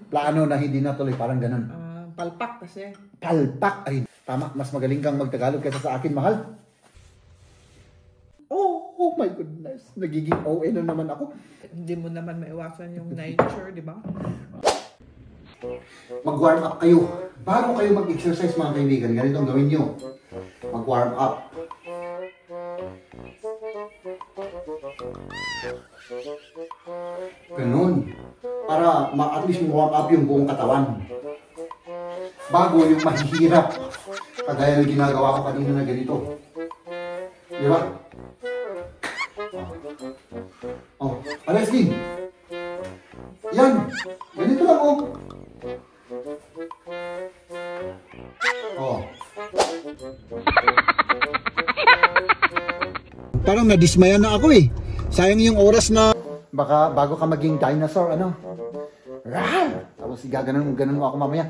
Plano na hindi natuloy, parang ganun. Palpak kasi. Palpak? Ay, tama. Mas magaling kang magtagalog kaysa sa akin, mahal. Oh my goodness. Nagiging OA na naman ako. Hindi mo naman maiwasan yung nature, di ba? Mag-warm up kayo. Bago kayo mag-exercise, mga kaibigan, ganito ang gawin nyo. Mag-warm up. Ganun. Para at least warm up yung buong katawan. Bago yung mahihirap. Kagaya yung ginagawa ko kanina na ganito. Di ba? Oh, alas din. Yan. Ganito lang, oh. Oh. Parang nadismaya na ako eh. Sayang yung oras na baka bago ka maging dinosaur, ano? Rawr! Tapos gaganon mo ako mamaya.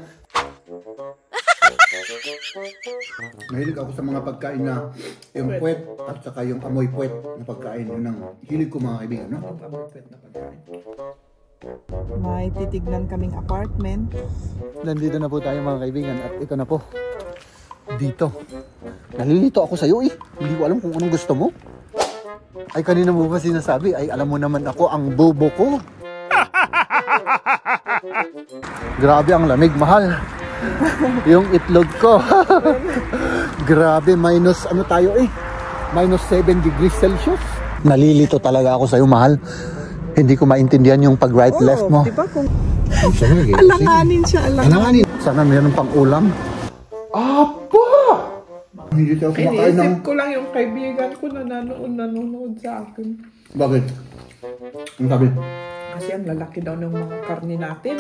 Mahilig ako sa mga pagkain na yung puwet at saka yung amoy puwet na pagkain. Yun ang hilig ko, mga kaibigan, no? Amoy puwet na pagkain. May titignan kaming apartment. Nandito na po tayo, mga kaibigan, at ito na po. Dito. Nalilito ako sa'yo eh. Hindi ko alam kung anong gusto mo. Ay, kanina mo ba sinasabi? Ay, alam mo naman ako, ang bobo ko. Grabe ang lamig, mahal. Yung itlog ko. Grabe, minus ano tayo eh. Minus 7 degrees Celsius. Nalilito talaga ako sa'yo, mahal. Hindi ko maintindihan yung pag-right left mo. Diba kung alanganin siya, alanganin. Sana meron pang ulam. Apa! Hindi tayo kumakain ng... Iniisip ko lang yung kaibigan ko na nanonood sa akin. Bakit? Ang sabi? Kasi ang lalaki daw ng mga karne natin.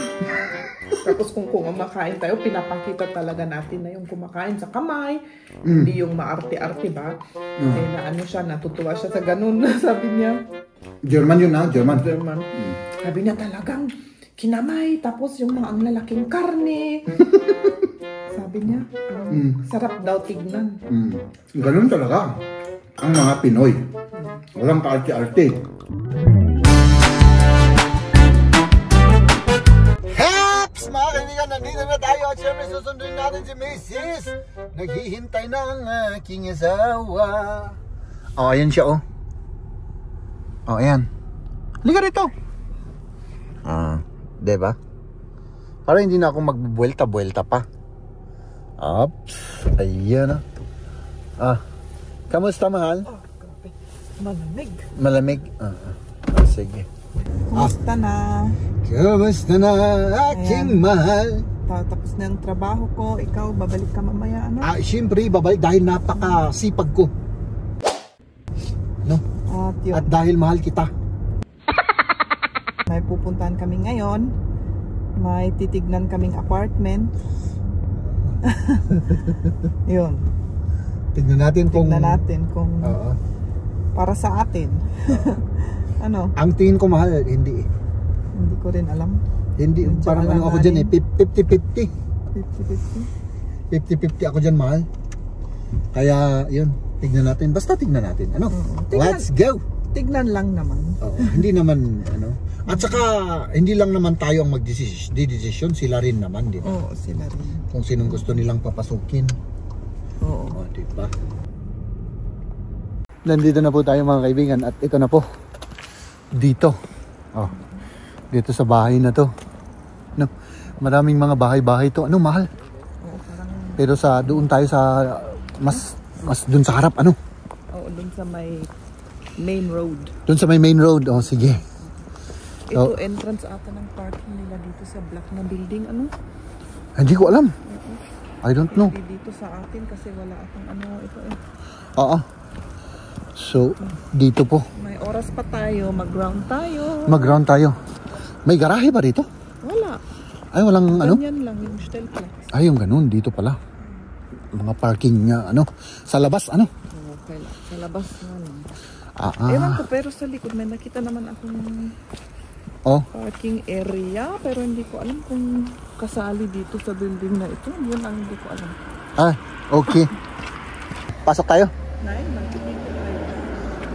Tapos kung kumakain tayo, pinapakita talaga natin na yung kumakain sa kamay. Hindi yung maarte-arte ba? Eh na ano siya, natutuwa siya sa ganun. Sabi niya. German yun, ha? German. Sabi niya talagang kinamay. Tapos yung mga ang lalaking karne. Sabi niya, sarap daw tignan. Ganun talaga ang mga Pinoy. Walang kaarte-arte. Haps! Mga kaibigan, nandito na tayo at syempre susundin natin si Mrs. Naghihintay na ang aking asawa. Oh, ayan siya, oh. Oh, ayan. Halika rito. Diba? Para hindi na ako magbubuelta-buelta pa. Ups, ayan na. Kamusta, mahal? Grabe. Malamig. Malamig? Sige. Kumusta na? Kamusta na, aking mahal? Tapos na yung trabaho ko. Ikaw, babalik ka mamaya, ano? Siyempre, babalik dahil napakasipag ko. No? At dahil mahal kita. May pupuntahan kami ngayon. May titignan kaming apartment. Yun. Tignan natin kung para sa atin. Ano? Ang tingin ko, mahal, hindi. Hindi ko rin alam. Hindi, parang ano ako dyan eh, 50-50. 50-50 ako dyan, mahal. Kaya, yun, tignan natin. Basta tignan natin. Ano? Let's go! Tignan lang naman. Hindi naman, ano. At saka, hindi lang naman tayo ang magdesisyon, sila rin naman, di ba? Oo, sila rin. Kung sinong gusto nilang papasukin. Oo. Di ba? Nandito na po tayo, mga kaibigan, at ito na po. Dito. Dito sa bahay na to. No, maraming mga bahay-bahay to. Ano, mahal? Oo, parang... Pero doon tayo sa mas doon sa harap, ano? Oo, doon sa may main road. Doon sa may main road. Oh, sige. Ito entrance ata ng parking nila dito sa block na building, ano? Hindi ko alam. I don't know. Hindi dito sa atin kasi wala atang ano ito eh. So, dito po. May oras pa tayo, mag-ground tayo. Mag-ground tayo. May garahe ba dito? Wala. Ay, walang ano? Ganyan lang yung Stelplex. Ay, yung ganun. Dito pala. Mga parking, ano? Sa labas, ano? Okay lang. Sa labas nga lang. Ewan ko, pero sa likod may nakita naman akong parking area. Pero hindi ko alam kung kasali dito sa building na ito. Yun ang hindi ko alam. Okay. Pasok tayo?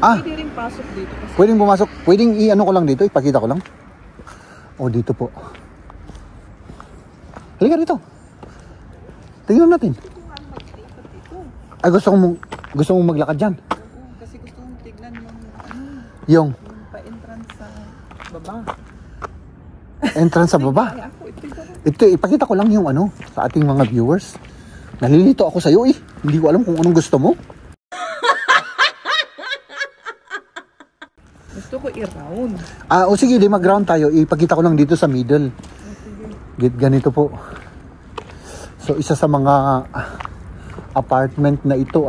Pwede rin pasok dito. Kasi pwedeng pumasok. Pwedeng i-ano ko lang dito. Ipakita ko lang. Dito po. Halika rito. Tingnan natin. Ay, gusto mong maglakad dyan? Oo, kasi gusto mong tignan Yung pa-entrance sa baba. entrance sa baba. Ay, ako, Ito, ipakita ko lang yung sa ating mga viewers. Nalilito ako sa'yo eh. Hindi ko alam kung anong gusto mo. Gusto ko i-round. O sige, di mag-ground tayo. Ipakita ko lang dito sa middle. Ganito po. So, isa sa mga apartment na ito,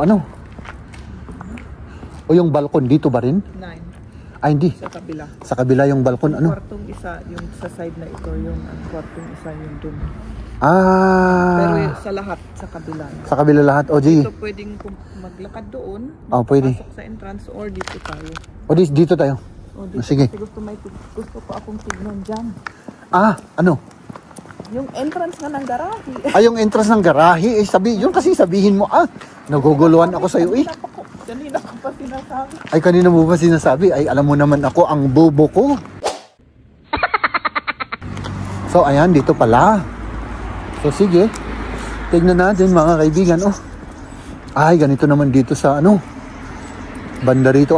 O yung balkon dito ba rin? 9. Ay, hindi. Sa kabila. Sa kabila yung balkon, Kwartong isa, yung sa side na ito, yung kwartong isa yung dun. Pero sa lahat, sa kabila. Sa kabila lahat, o di. So, pwedeng maglakad doon. Pwede. Pasok sa entrance or dito tayo. O dito tayo. O dito. Sige. Kasi gusto ko akong tignan dyan. Yung entrance nga ng garahe. Yung entrance ng garahe, yun kasi sabihin mo, naguguluhan ako sa'yo eh. Kanina ko pa sinasabi. Ay, kanina mo ba sinasabi? Ay, alam mo naman ako, ang bobo ko. So, ayan, dito pala. So, sige. Tignan natin, mga kaibigan, Ay, ganito naman dito sa, banda rito,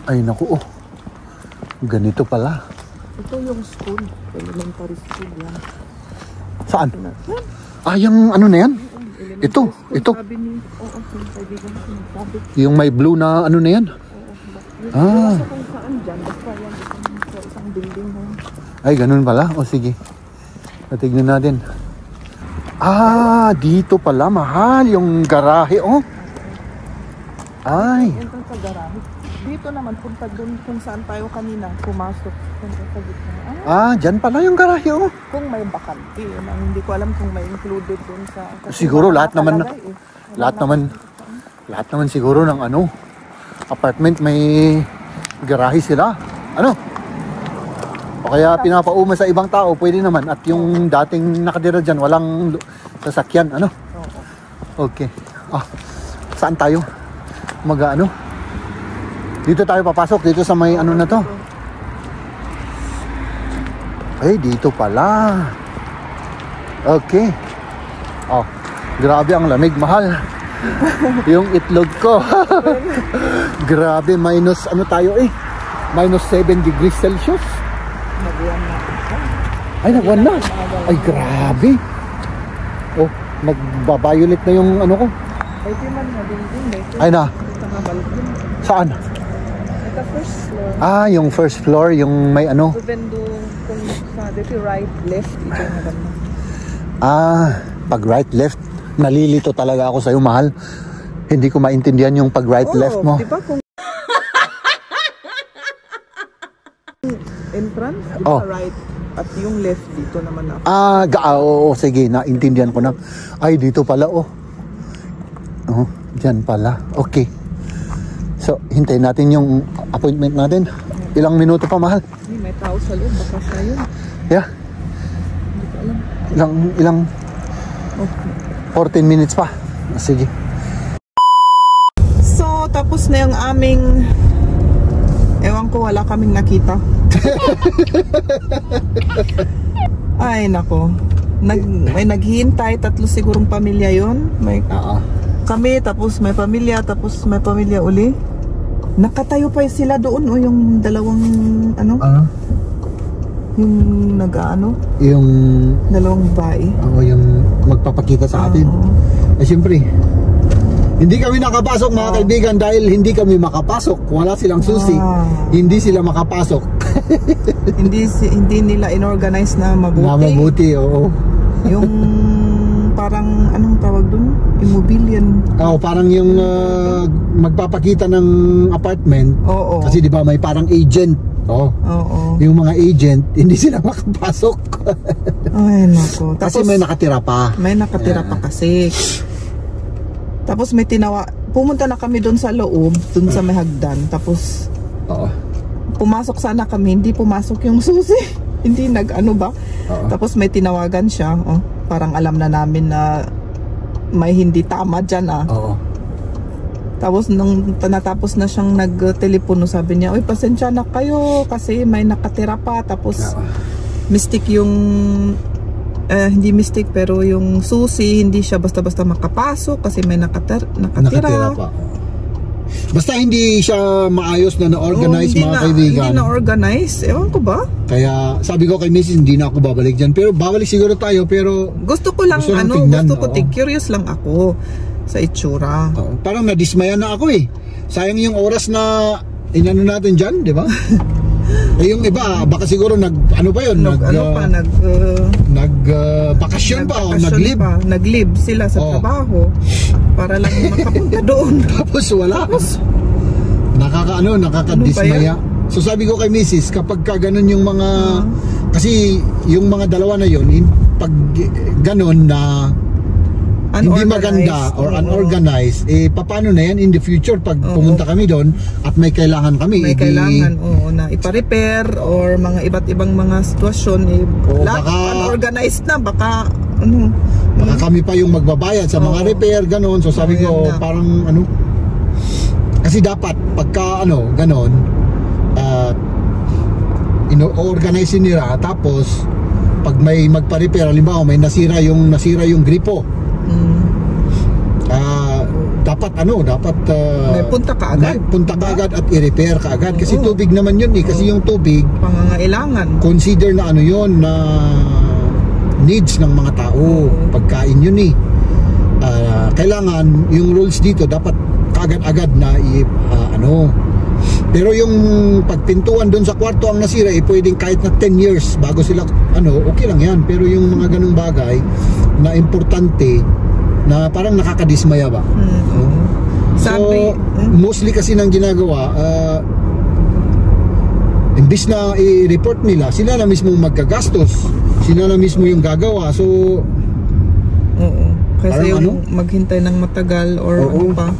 Ay, naku, ganito pala. Ito yung school. Elementary school yan. Saan? Yung na yan? Ito. Sabi ni, yung kaibigan ko nagsabi. Yung may blue na na yan? Sa kung saan dyan. Basta yan, sa isang building na. Ay, ganun pala. O, sige. Tignan natin. Dito pala, mahal. Yung garahe, Ay. Entrance sa garahe. Dito naman, punta dun kung saan tayo kanina, pumasok. Punta sa gitna. Dyan pala yung garahe, Kung may bakante, hindi ko alam kung may included dun sa... Siguro lahat naman siguro ng apartment may garahe sila. O kaya pinapauma sa ibang tao, pwede naman. At yung dating nakatira dyan, walang sasakyan, Okay. Saan tayo? Dito tayo papasok, dito sa may na to. Ay, dito pala. Okay. Grabe ang lamig, mahal. Yung itlog ko. Grabe, minus tayo minus 7 degrees Celsius. Nagwan na. Ay, nagwan na. Ay, grabe. Nagba-violet na yung ko. Ay, tinan mo, ding. Ay na. Saan? Ito first floor. Yung first floor, yung may Even kung sa dito right, left, ito yung maganda. Pag right, left, nalilito talaga ako sa'yo, mahal. Hindi ko maintindihan yung pag right, left mo. Di ba kung entrance, right, at yung left dito naman ako. Sige, naintindihan ko na. Ay, dito pala, dyan pala. Okay. So, hintayin natin yung appointment natin. Ilang minuto pa, mahal? May tao sa loob, baka siya yun. Yeah. Hindi ko alam. Ilang 14 minutes pa. Sige. So, tapos na yung aming, ewan ko, wala kaming nakita. Ay, nako. May naghihintay, 3 sigurong pamilya yon. Kami, tapos may pamilya uli. Nakatayo pa sila doon, yung dalawang, yung yung dalawang babae. Yung magpapakita sa atin. Siyempre, hindi kami nakapasok, mga kaibigan, dahil hindi kami makapasok. Wala silang susi. Hindi sila makapasok. hindi nila inorganize na mabuti. Oo. Yung parang, anong tawag dun? Immobilian. Parang yung magpapakita ng apartment. Kasi di ba may parang agent. Yung mga agent, hindi sila makapasok. Ay, nako. Kasi may nakatira pa. May nakatira pa kasi. Tapos may pumunta na kami doon sa loob, doon sa may hagdan. Tapos, pumasok sana kami, hindi pumasok yung susi. Hindi ba? Tapos may tinawagan siya. Parang alam na namin na may hindi tama dyan Tapos nung natapos na siyang nagtelepono, sabi niya, "Uy, pasensya na kayo kasi may nakatira pa." Tapos mistake yung hindi mistake pero yung susi hindi siya basta-basta makapasok kasi may nakatira pa. Basta hindi siya maayos na na-organize, mga kaibigan. Hindi na-organize, ewan ko ba? Kaya sabi ko kay Mrs. hindi na ako babalik dyan. Pero babalik siguro tayo, pero gusto ko lang curious lang ako sa itsura. Parang nadismaya na ako eh. Sayang yung oras na inano natin dyan, di ba? Yung iba, baka siguro bakasyon pa o nag-live sila sa trabaho para lang makapunta doon. Tapos wala. Nakakadismaya. So sabi ko kay Mrs. kapag ka ganun yung mga kasi yung mga dalawa na yun, pag ganun na hindi maganda or unorganized, paano na yan in the future pag pumunta kami doon at may kailangan kami? Kailangan na ipa-repair or mga iba't ibang mga sitwasyon, unorganized na, baka kami pa yung magbabayad sa mga repair, gano'n. So sabi ko, parang kasi dapat pagka gano'n, organize nila, tapos pag may magpa-repair, halimbawa may nasira yung gripo, dapat punta ka agad at i-repair ka agad kasi tubig naman yun kasi yung tubig pangangailangan, consider na na needs ng mga tao, pagkain yun kailangan yung rules dito dapat kaagad-agad na pero yung pagpintuan doon sa kwarto ang nasira pwedeng kahit na 10 years bago sila okay lang yan, pero yung mga ganung bagay na importante na parang nakakadismaya ba? So, mostly kasi nang ginagawa, imbis na i-report nila, sila na mismo magkagastos, sila na mismo yung gagawa. So, kasi yung maghintay ng matagal or pa.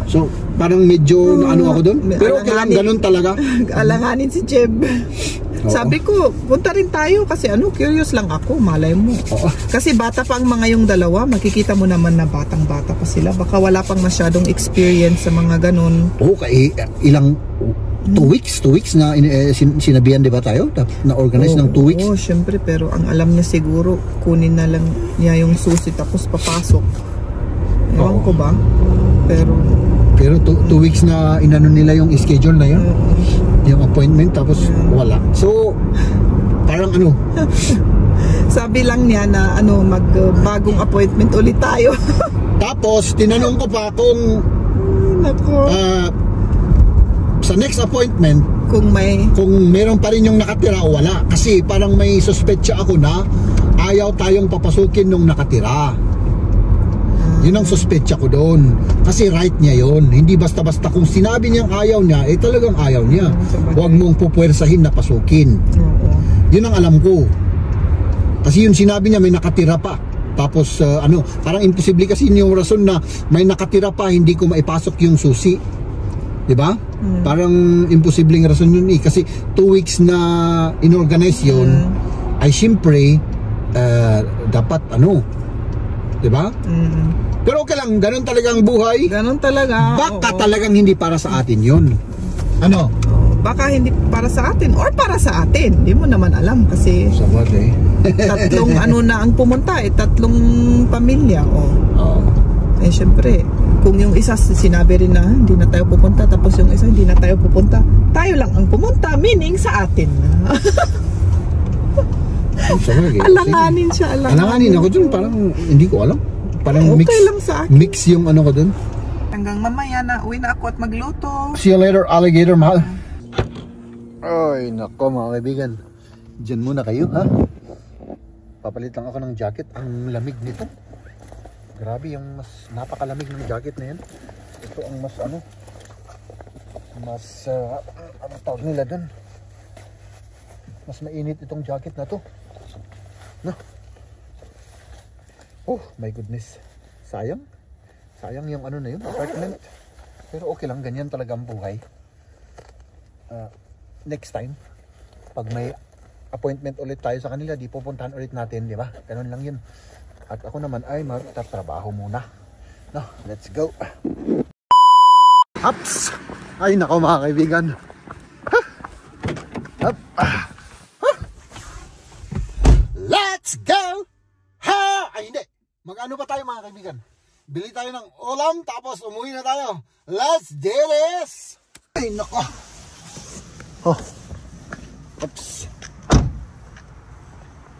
So, parang medyo ako doon. Pero kailangan ganun talaga. Alanganin si Jeb. Sabi ko, punta rin tayo kasi curious lang ako, malay mo. Kasi bata pa ang mga yung dalawa, makikita mo naman na batang-bata pa sila. Baka wala pang masyadong experience sa mga ganun. Ilang 2 weeks na sinabihan, di ba tayo? Na-organize ng 2 weeks? Syempre, pero ang alam niya siguro, kunin na lang niya yung susi tapos papasok. Ewan ko ba? Pero 2 weeks na inano nila yung schedule na yun, yung appointment, tapos wala. So parang sabi lang niya na bagong appointment ulit tayo. Tapos tinanong ko pa kung sa next appointment kung meron pa rin yung nakatira o wala, kasi parang may suspetsa ako na ayaw tayong papasukin nung nakatira. Yun ang suspetsa ko doon. Kasi right niya yun. Hindi basta-basta kung sinabi niyang ayaw niya, talagang ayaw niya. Huwag mong pupwersahin na pasukin. Yun ang alam ko. Kasi yun sinabi niya may nakatira pa. Tapos parang imposible kasi yung rason na may nakatira pa, hindi ko maipasok yung susi. Diba? Parang imposibleng rason yun kasi 2 weeks na inorganize yun, ay siyempre dapat diba? Pero okay lang, ganun talaga ang buhay. Ganun talaga. Baka talagang hindi para sa atin yun. Baka hindi para sa atin or para sa atin. Hindi mo naman alam kasi tatlong na ang pumunta 3 pamilya. Syempre, kung yung isa sinabi rin na hindi na tayo pupunta, tapos yung isa hindi na tayo pupunta, tayo lang ang pumunta, meaning sa atin na. Alanganin siya. Alanganin ako dun, parang hindi ko alam. Parang mix yung ko dun. Hanggang mamaya na uwi na ako at magluto. See you later, alligator mahal. Ay nako mga kaibigan, dyan muna kayo papalit lang ako ng jacket. Ang lamig nito, grabe, yung mas napakalamig ng jacket na yan. Ito ang mas ano tawag nila dun, mas mainit itong jacket na to. Oh my goodness, sayang yung na yun, apartment. Pero okay lang, ganyan talaga ang buhay. Next time pag may appointment ulit tayo sa kanila, di pupuntahan ulit natin, di ba? Ganun lang yun. At ako naman ay magtatrabaho muna. Let's go. Ups! Ay nako mga kaibigan. Let's go! Ha! Ay, hindi. Mag-ano pa tayo mga kaibigan? Bili tayo ng ulam tapos umuwi na tayo. Let's do this! Ay, nako. Oh. Oops.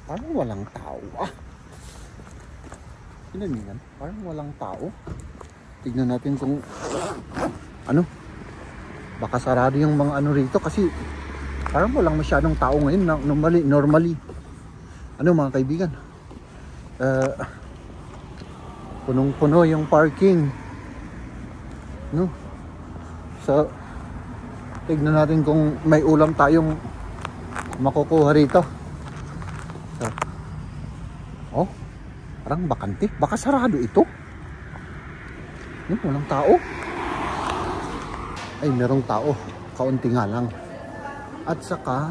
Parang walang tao. Tignan yan. Parang walang tao. Tignan natin kung ano. Baka sarado yung mga ano rito kasi parang walang masyadong tao ngayon. Normally. Ano mga kaibigan? Punong-puno yung parking. No? So, tignan natin kung may ulam tayong makukuha rito. So, oh, parang bakante. Baka sarado ito. Walang tao. Ay, merong tao. Kaunti nga lang. At saka,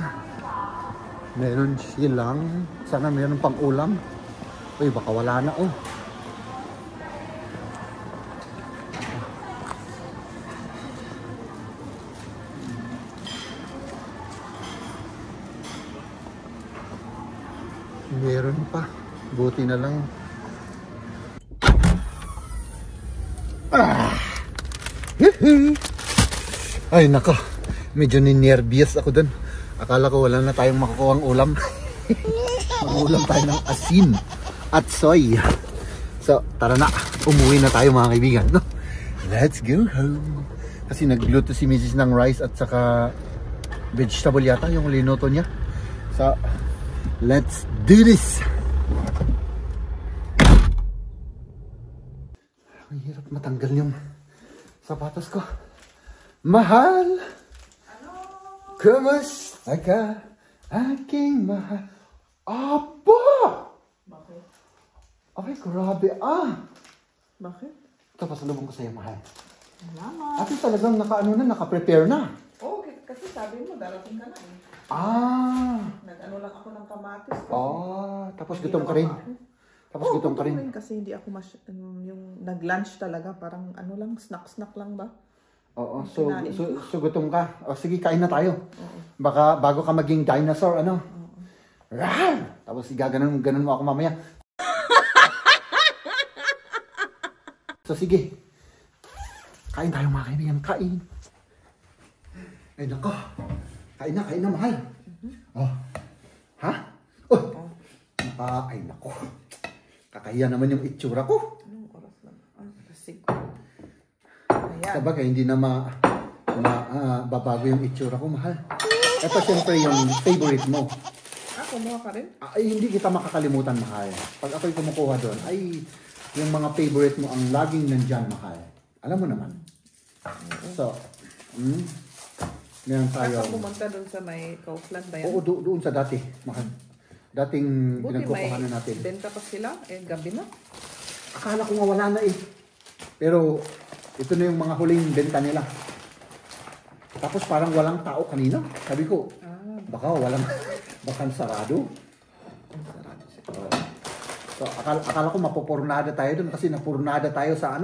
meron silang, sana meron pang ulam. Uy, baka wala na oh. Meron pa. Buti na lang. Ay nako. Medyo ninervyos ako dun. Akala ko wala na tayong makukuha ang ulam. Mag-ulam tayo ng asin at soy. So tara na. Umuwi na tayo mga kaibigan. No? Let's go home. Kasi nagluto si Mrs. ng rice at saka vegetable yata yung linuto niya. So let's do this! Ang hirap matanggal yung sapatos ko. Mahal! Ano? Kumusta ka? Aking mahal. Aba! Bakit? Ay, grabe Bakit? Ito, pasalubong ko sa'yo, mahal. Salamat. Ate talagang naka-prepare na. Oh, kasi sabi mo, darating ka na eh. Nag-ano lang ako ng kamatis. Tapos gutom ka rin. Tapos gutom ka rin. Kasi hindi ako yung nag-lunch talaga. Parang ano lang, snack lang ba? Oo, so gutom ka. O sige, kain na tayo. Baka bago ka maging dinosaur, ano? Rar! Tapos igaganon mo ako mamaya. So sige. Kain tayo mga kaibigan, kain. Ay nako. Kain na mahal. Oh. Ha? Oh. Ay nako. Kakahiya naman yung itsura ko. Anong oras lang? Kasi sabagay, hindi na babago yung itsura ko, mahal. Ito syempre yung favorite mo. Kumuha ka rin? Ay, hindi kita makakalimutan, mahal. Pag ako'y kumukuha doon, ay yung mga favorite mo ang laging nandyan, mahal. Alam mo naman. So, ngayon tayo. Saan pumunta doon sa may Kaufland ba yan? Oo, doon sa dati, mahal. Dating pinagkukuhanan natin. Buti may benta pa sila, gabi na. Akala ko nga wala na eh. Pero, ito na yung mga huling benta nila. Tapos parang walang tao kanina. Sabi ko, baka sarado. Sarado siya. So, akala ko mapupurnada tayo doon kasi napurnada tayo sa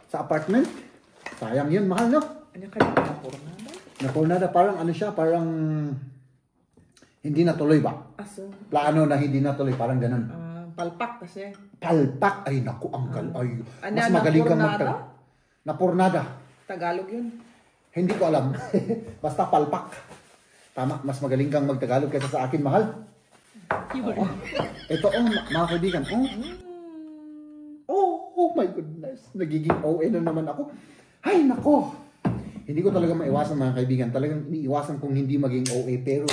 sa apartment. Sayang yun, mahal, no? Ano kayo napurnada? Napurnada, parang ano siya, parang hindi natuloy ba? Plano na hindi natuloy, parang ganun. Palpak kasi. Palpak? Ay, naku, ay. Mas magaling kang napurnada. Tagalog yun. Hindi ko alam. Basta palpak. Tama, mas magaling kang magtagalog kaysa sa akin, mahal. Ito, mga kaibigan. Oh my goodness. Nagiging OA na naman ako. Ay, nako. Hindi ko talaga maiwasan, mga kaibigan. Talagang iniiwasan kong hindi maging OA, pero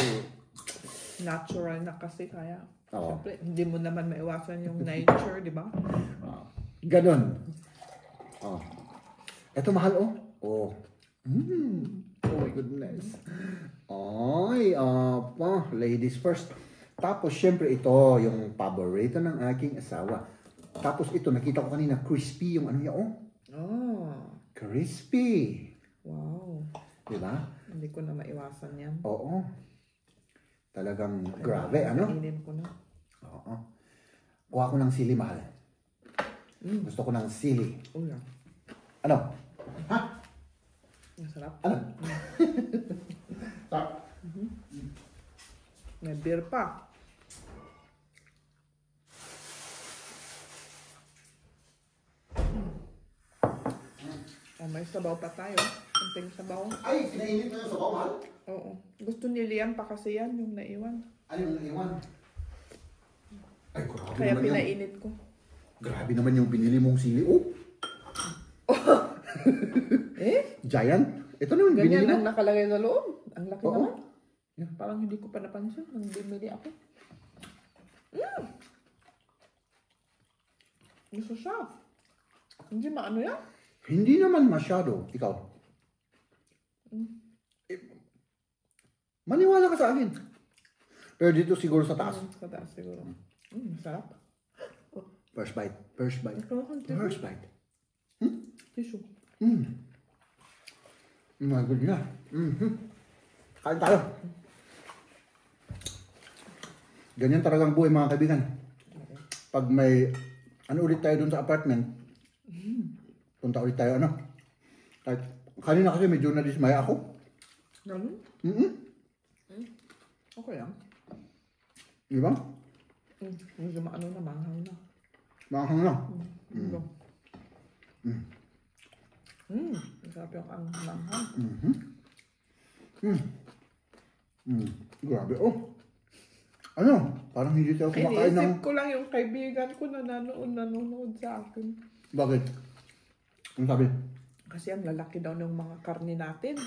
natural na kasi kaya. Oo. Siyempre, hindi mo naman maiwasan yung nature, di ba? Ganon. Ito, mahal, oh. Oh my goodness. Ay, ladies first. Tapos, syempre, ito, yung paborito ng aking asawa. Tapos, ito, nakita ko kanina, crispy yung ano niya, crispy. Wow. Diba? Hindi ko na maiwasan yan. Oo. Talagang grabe, ano? Kainin ko na. Oo. Kuha ko ng sili, mahal. Gusto ko ng sili. Yeah. Ano? Ha? Masarap. Ano? May beer pa. Oh, may sabaw pa tayo. Kunting sabaw. Ay, pinainit mo yung sabaw, mahal? Oo. Gusto ni Liam pa kasi yan, yung naiwan. Ano yung naiwan? Ay, grabe Kaya naman yung... pinainit ko. Grabe naman yung binili mong sili. Oh! Eh? Giant? Ito naman binili Ganyan mo. ang nakalagay sa loob. Ang laki Oo. naman. Parang hindi ko pa napansin nang bumili ako. Gusto siya. Hindi maano yan. Hindi naman masyado. Ikaw. Eh, maniwala ka sa akin. Pero dito siguro sa taas. Sa taas siguro. Masarap. First bite. First bite. Ikaw kang tissue. First bite. Tissue. My goodness. Kain tayo. Ganyan talagang buhay mga kaibigan. Pag may, ano ulit tayo dun sa apartment, punta ulit tayo, ano? Kahit, kanina kasi medyo nadismaya ako. Ganun? Okay lang. Di ba? Medyo maano na, manghang na. Maanghang na. Masarap yung ang manghang. Grabe, oh. Ano? Parang hindi tayo kumakain ng... Iniisip ko lang yung kaibigan ko na nanonood sa akin. Bakit? Ano sabi? Kasi ang lalaki daw ng mga karne natin.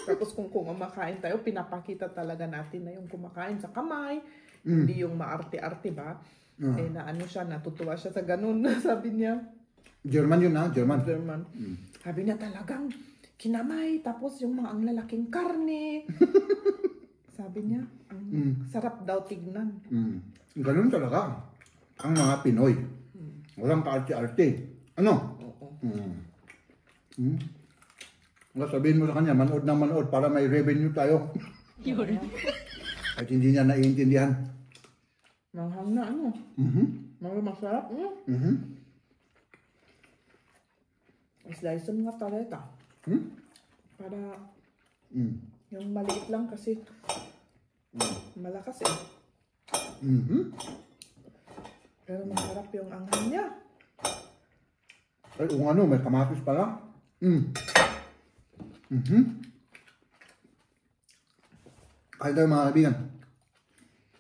Tapos kung kumakain tayo, pinapakita talaga natin na yung kumakain sa kamay. Hindi yung maarte-arte ba? Eh na ano siya, natutuwa siya sa ganun. Sabi niya. German yun, ha? German. Sabi niya talagang kinamay. Tapos yung mga ang lalaking karne. Sabi niya, ang sarap daw tignan. Ganun talaga. Ang mga Pinoy. Walang kaarte-arte. Ano? Oo. Sabihin mo sa kanya, manood ng manood para may revenue tayo. At hindi niya naiintindihan. Manghang na ano. Mga masarap. Slice mo nga paleta. Para yung maliit lang kasi malakas eh. Pero masarap yung anghang niya. Ay, kung ano, may kamatis pala. Kain tayo mga kaibigan.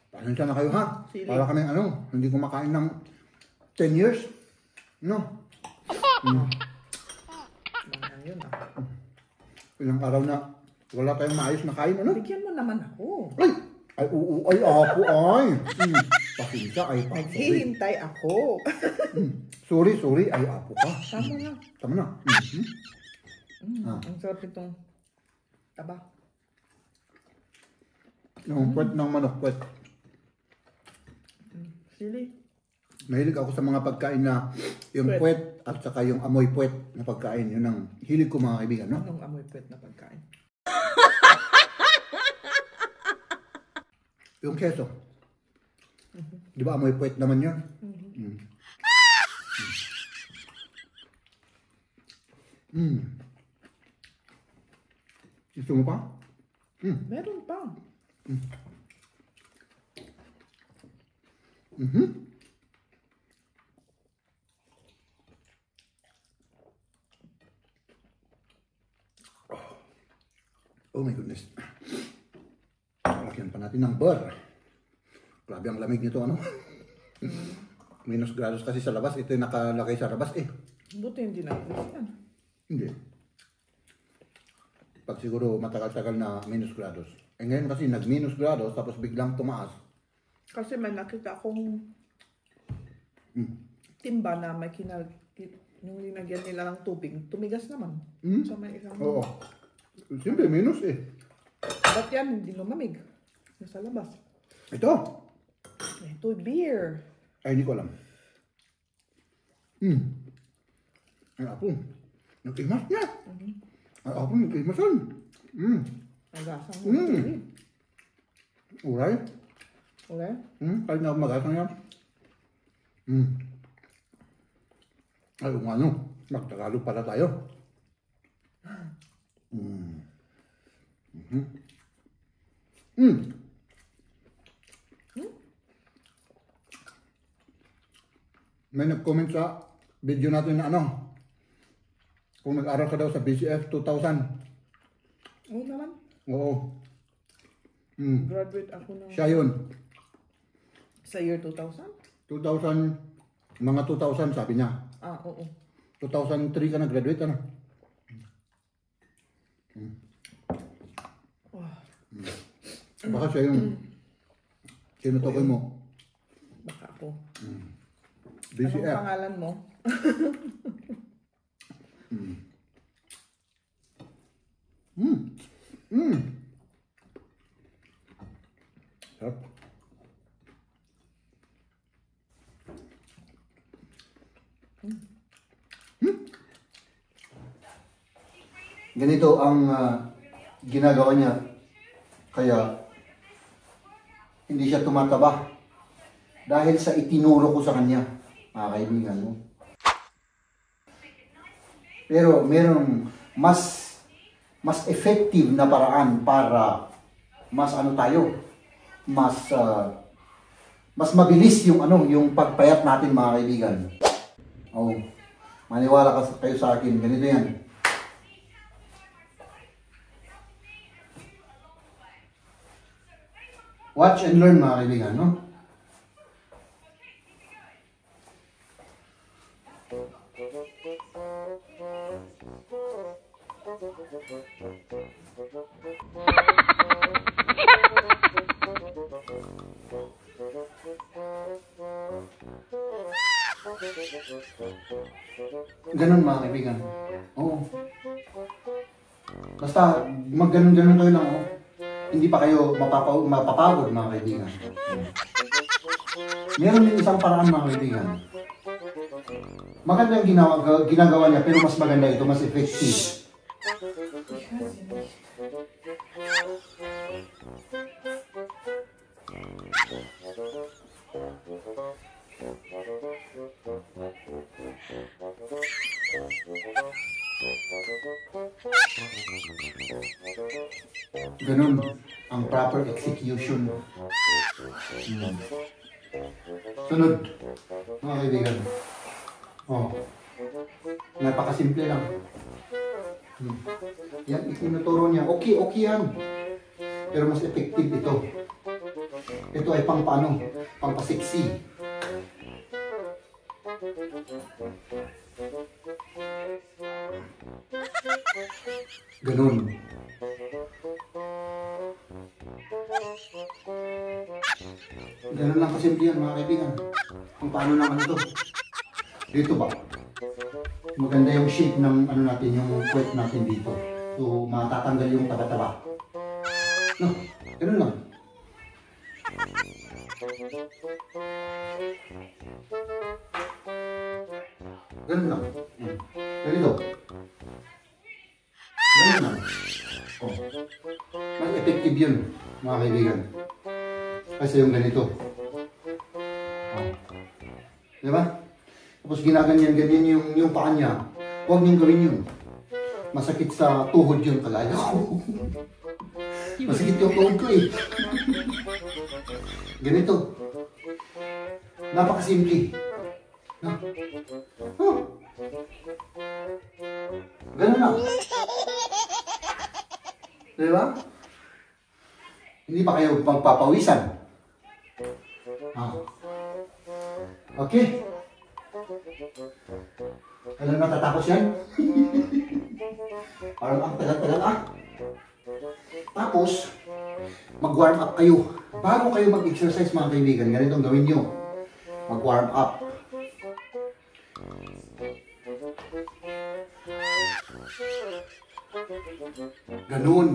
Pasensya na kayo, ha? Sili. Para kami, ano, hindi kumakain ng 10 years. No? Manghang yun ah. Ilang araw na wala tayong maayos na kain, ano? Bigyan mo naman ako. Ay! Ay, oo, ay, apo, ay! Pasensya, ay, sorry. Naghihintay ako. Sorry, ay, apo ka. Tama na. Tama na. Ang sarap itong taba. Yung puwet ng manok, puwet. Sili. Mahilig ako sa mga pagkain na yung puwet at saka yung amoy puwet na pagkain. Yun ang hilig ko mga kaibigan, no? Anong amoy puwet na pagkain? Yung keso. Di ba amoy puwet naman yun? Gusto mo pa? Meron pa. Oh my goodness. Lagyan pa natin ng bar. Grabe ang lamig nito, ano? Minus grados kasi sa labas. Ito yung nakalagay sa labas, eh. Buti hindi na-freeze yan. Hindi. Pag siguro matagal-tagal na minus grados. Eh ngayon kasi nag-minus grados tapos biglang tumaas. Kasi may nakita akong timba na may yung linagyan nila ng tubig. Tumigas naman. So may isang... Oo. Siyempre, minus eh. Ba't yan? Hindi lumamig. Nasa labas. Ito. Ito, beer. Ay, hindi ko alam. Ay, apo. Nag-imas niya. Ay, apo, nag-imasan. Nagasang mo. Uray. Okay? Kahit na magasang yan. Ay, kung ano, magtagalog pala tayo. May nag-comment sa video natin na ano, Kung nag-aral ka daw sa BCF 2000. Oo naman. Oo. Graduate ako ng... Siya yun. Sa year 2000? 2000, mga 2000 sabi niya. Oo. 2003 ka na-graduate, ano? Baka siya yung tinutukoy mo. Baka ako. BCF. Anong pangalan mo? Sarap. Ganito ang ginagawa niya. Kaya hindi siya tumataba. Dahil sa itinuro ko sa kanya, mga kaibigan mo. Pero merong mas effective na paraan para mas ano tayo, mas mabilis yung yung pagpayat natin, mga kaibigan. Oh, maniwala kayo sa akin, ganito yan. Watch and learn, mga kaibigan, no? Ganun, mga kaibigan. Oo. Basta magganon-ganon kayo lang, oh. Hindi pa kayo mapapagod, mga kaibigan. Meron din isang paraan, mga kaibigan. Maganda yung ginagawa niya, pero mas maganda ito, mas effective. Ganun ang proper execution. Sunod, mga kaibigan. Oh, napakasimple lang. Yan, itinuturo niya. Okay yan. Pero mas effective ito. Ito ay pang paano? Pang pasiksi. Ganun. Ganun lang kasimple yan, mga kaibigan. Kung paano naman ito. Dito ba? Maganda yung shape ng natin, yung puwet natin dito. So, matatanggal yung taba-taba. No, ganun lang. Ganun lang. Ganito. Ganun lang. Oh. Mas effective yun, mga kaibigan. Kasi yung ganito. Oh. Diba? Tapos ginaganyan-ganyan yung paa niya. Huwag niyong gawin yun. Masakit sa tuhod yun, kagaya ko. Masakit yung tuhod ko eh. Ganito. Napakasimple. No? Oh. Ganun lang. Diba? Hindi pa kayo magpapawisan. Ah. Okay. Kailan matatapos yan? Parang ang tagal-tagal Tapos, mag-warm up kayo. Bago kayo mag-exercise, mga kaibigan, ganitong gawin nyo. Mag-warm up. Ganun.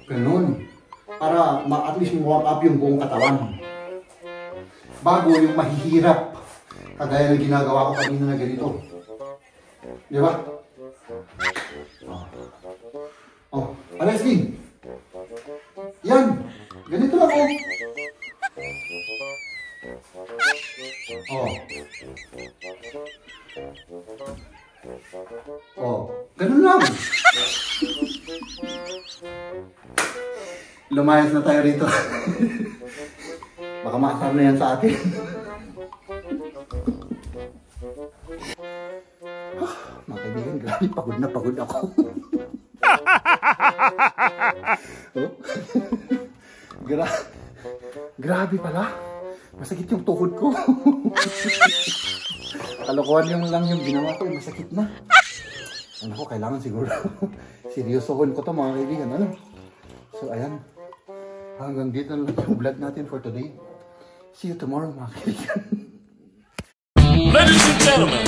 Ganun. Para at least warm up yung buong katawan. Bago yung mahihirap. Kagaya ng ginagawa ko kanina na ganito. Di ba? Oh, alas din. Yan. Ganito lang oh. Oh. Oh, ganun lang. Lumayas na tayo rito. Baka maasar na yan sa atin. Mga kaibigan, grabe, pagod na pagod ako. Oh? Grabe pala. Masakit yung tuhod ko. Kalokohan yung lang yung ginawa ko, masakit na. Ano ko, kailangan siguro seryosohon ko to mga kaibigan. Ano? So ayan, hanggang dito na lang yung vlog natin for today. See you tomorrow mga kaibigan. Ladies and gentlemen,